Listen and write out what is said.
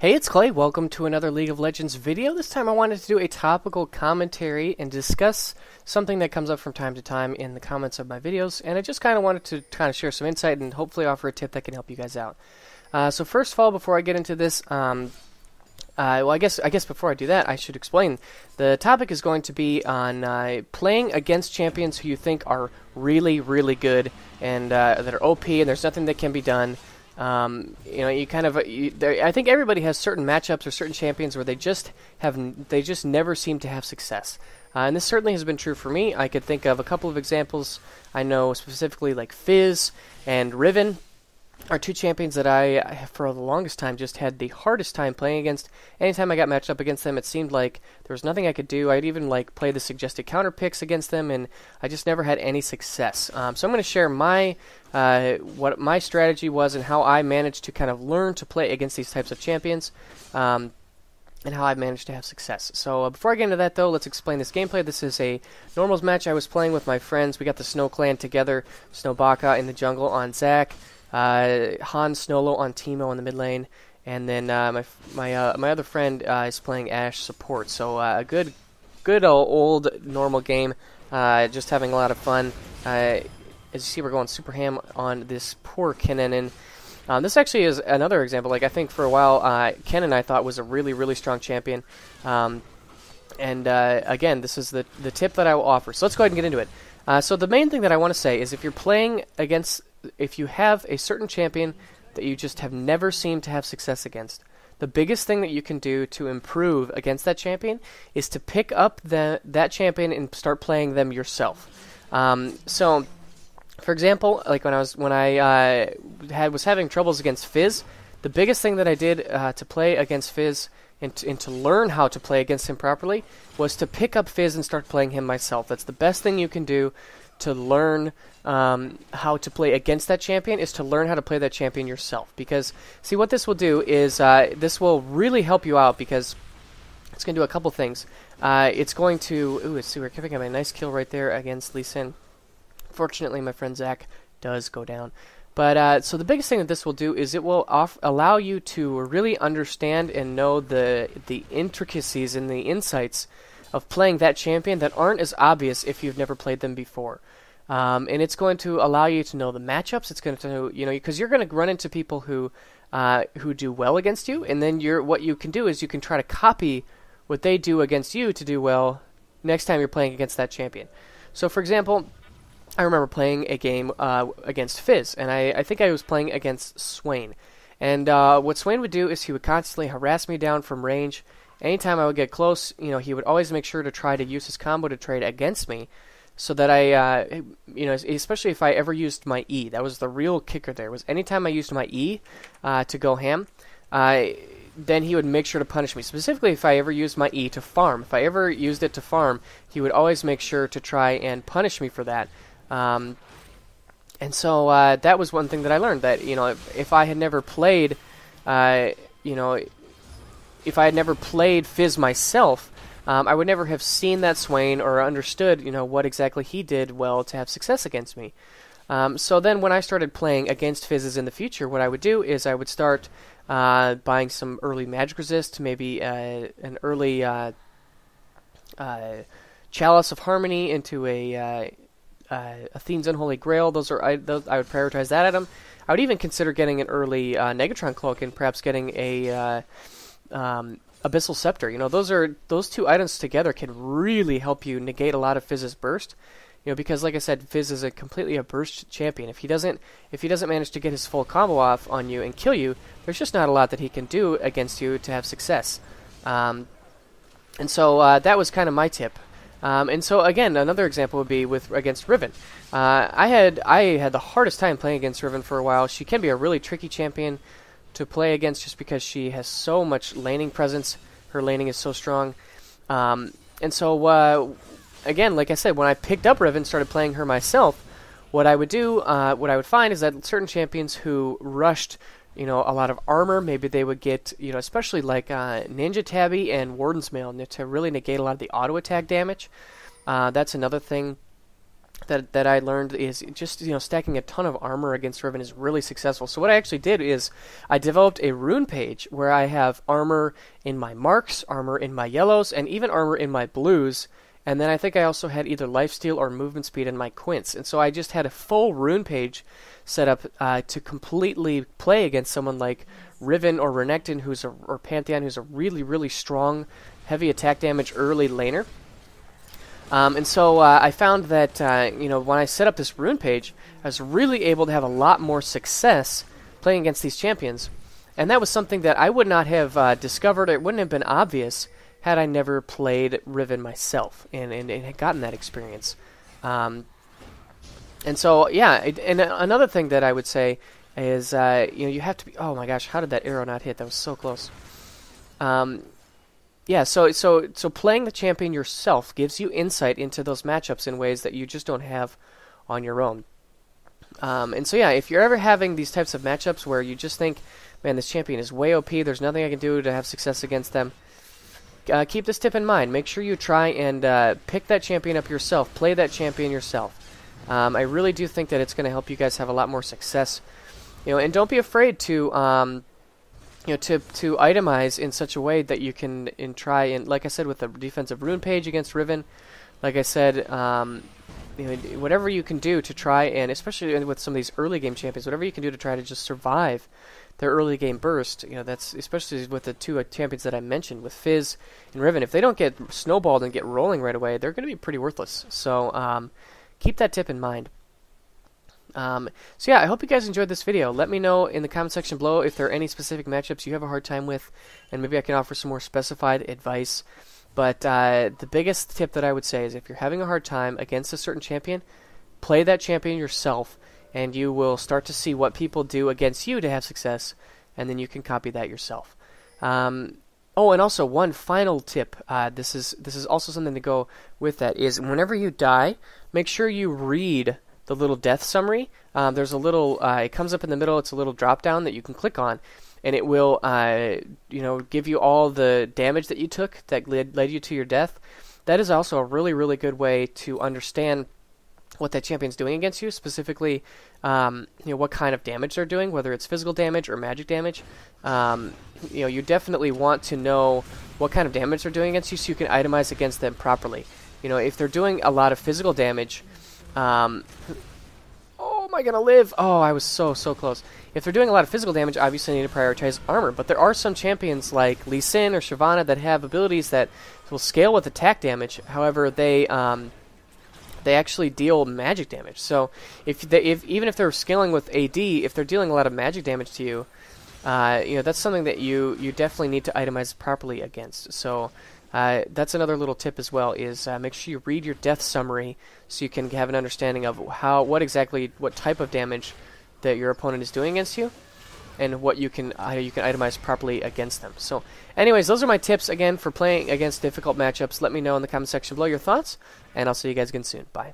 Hey, it's Clay. Welcome to another League of Legends video. This time I wanted to do a topical commentary and discuss something that comes up from time to time in the comments of my videos, and I just kind of wanted to share some insight and hopefully offer a tip that can help you guys out. So first of all, before I get into this, I guess before I do that, I should explain. The topic is going to be on playing against champions who you think are really, really good and that are OP, and there's nothing that can be done. I think everybody has certain matchups or certain champions where they just never seem to have success. And this certainly has been true for me. I could think of a couple of examples. I know specifically like Fizz and Riven are two champions that I, for the longest time, just had the hardest time playing against. Anytime I got matched up against them, it seemed like there was nothing I could do. I'd even play the suggested counter picks against them, and I just never had any success. So I'm going to share what my strategy was and how I managed to kind of learn to play against these types of champions, and how I managed to have success. So before I get into that, though, let's explain this gameplay. This is a normals match I was playing with my friends. We got the Snow Clan together, Snowbaka in the jungle on Zac, Han Snowlo on Teemo in the mid lane, and then my other friend is playing Ashe support. So a good old normal game, just having a lot of fun. As you see, we're going super ham on this poor Kennen. This actually is another example. Like, I think for a while, Kennen I thought was a really, really strong champion. Again, this is the tip that I will offer. So let's go ahead and get into it. So the main thing that I want to say is if you're playing against, if you have a certain champion that you just have never seemed to have success against, the biggest thing that you can do to improve against that champion is to pick up that champion and start playing them yourself. So, for example, like when I was having troubles against Fizz, the biggest thing that I did to play against Fizz and to learn how to play against him properly was to pick up Fizz and start playing him myself. That's the best thing you can do to learn how to play against that champion, is to learn how to play that champion yourself. Because, see, what this will do is this will really help you out, because it's going to do a couple things. It's going to... Ooh, let's see, we're picking up a nice kill right there against Lee Sin. Fortunately, my friend Zac does go down. But so the biggest thing that this will do is it will allow you to really understand and know the intricacies and the insights of playing that champion that aren't as obvious if you've never played them before. And it's going to allow you to know the matchups. It's going to, because you're going to run into people who do well against you, and then what you can do is you can try to copy what they do against you to do well next time you're playing against that champion. So, for example, I remember playing a game against Fizz, and I think I was playing against Swain. And what Swain would do is he would constantly harass me down from range. Anytime I would get close, he would always make sure to try to use his combo to trade against me, so that I, especially if I ever used my E. That was the real kicker there, was anytime I used my E to go ham, then he would make sure to punish me. Specifically, if I ever used my E to farm. If I ever used it to farm, he would always make sure to try and punish me for that. And so that was one thing that I learned, that if I had never played, if I had never played Fizz myself, I would never have seen that Swain or understood what exactly he did well to have success against me. So then when I started playing against Fizzes in the future, what I would do is I would start buying some early magic resist, maybe an early Chalice of Harmony into a Athene's Unholy Grail. I would prioritize that item. I would even consider getting an early Negatron Cloak and perhaps getting a Abyssal Scepter. Those two items together can really help you negate a lot of Fizz's burst. Because like I said, Fizz is completely a burst champion. If he doesn't manage to get his full combo off on you and kill you, there's just not a lot that he can do against you to have success. And so that was kind of my tip. And so again, another example would be against Riven. I had the hardest time playing against Riven for a while. She can be a really tricky champion to play against just because she has so much laning presence. Her laning is so strong. And so again, like I said, when I picked up Riven, started playing her myself, what I would do, what I would find is that certain champions who rushed a lot of armor, maybe they would get, especially like Ninja Tabby and Warden's Mail to really negate a lot of the auto attack damage. That's another thing that I learned is just, stacking a ton of armor against Riven is really successful. So what I actually did is I developed a Rune Page where I have armor in my marks, armor in my yellows, and even armor in my blues. And then I think I also had either lifesteal or movement speed in my quints. And so I just had a full Rune Page set up to completely play against someone like Riven or Renekton or Pantheon, who's a really, really strong, heavy attack damage early laner. And so I found that, when I set up this Rune Page, I was really able to have a lot more success playing against these champions. And that was something that I would not have discovered. It wouldn't have been obvious had I never played Riven myself and had gotten that experience. And so, yeah, and another thing that I would say is, you have to be... Oh my gosh, how did that arrow not hit? That was so close. Yeah, so playing the champion yourself gives you insight into those matchups in ways that you just don't have on your own. And so, yeah, if you're ever having these types of matchups where you just think, man, this champion is way OP, there's nothing I can do to have success against them, keep this tip in mind. Make sure you try and pick that champion up yourself. Play that champion yourself. I really do think that it's going to help you guys have a lot more success. And don't be afraid to to itemize in such a way that you can try and, like I said, with the defensive Rune Page against Riven, like I said, whatever you can do to try and, especially with some of these early game champions, whatever you can do to try to just survive their early game burst. That's especially with the two champions that I mentioned, with Fizz and Riven. If they don't get snowballed and get rolling right away, they're going to be pretty worthless. So keep that tip in mind. So yeah, I hope you guys enjoyed this video. Let me know in the comment section below if there are any specific matchups you have a hard time with, and maybe I can offer some more specified advice. But the biggest tip that I would say is, if you're having a hard time against a certain champion, play that champion yourself, and you will start to see what people do against you to have success, and then you can copy that yourself. Oh, and also one final tip. This is also something to go with that, is whenever you die, make sure you read the little death summary. There's a little, it comes up in the middle, it's a little drop down that you can click on, and it will, give you all the damage that you took that led you to your death. That is also a really, really good way to understand what that champion's doing against you, specifically, what kind of damage they're doing, whether it's physical damage or magic damage. You definitely want to know what kind of damage they're doing against you so you can itemize against them properly. If they're doing a lot of physical damage, oh, am I gonna live? Oh, I was so close. If they're doing a lot of physical damage, obviously you need to prioritize armor. But there are some champions like Lee Sin or Shyvana that have abilities that will scale with attack damage. However, they actually deal magic damage. So even if they're scaling with AD, if they're dealing a lot of magic damage to you, that's something that you definitely need to itemize properly against. So that's another little tip as well, is make sure you read your death summary so you can have an understanding of what type of damage that your opponent is doing against you, and what you can itemize properly against them. So anyways, those are my tips again for playing against difficult matchups. Let me know in the comment section below your thoughts, and I'll see you guys again soon. Bye.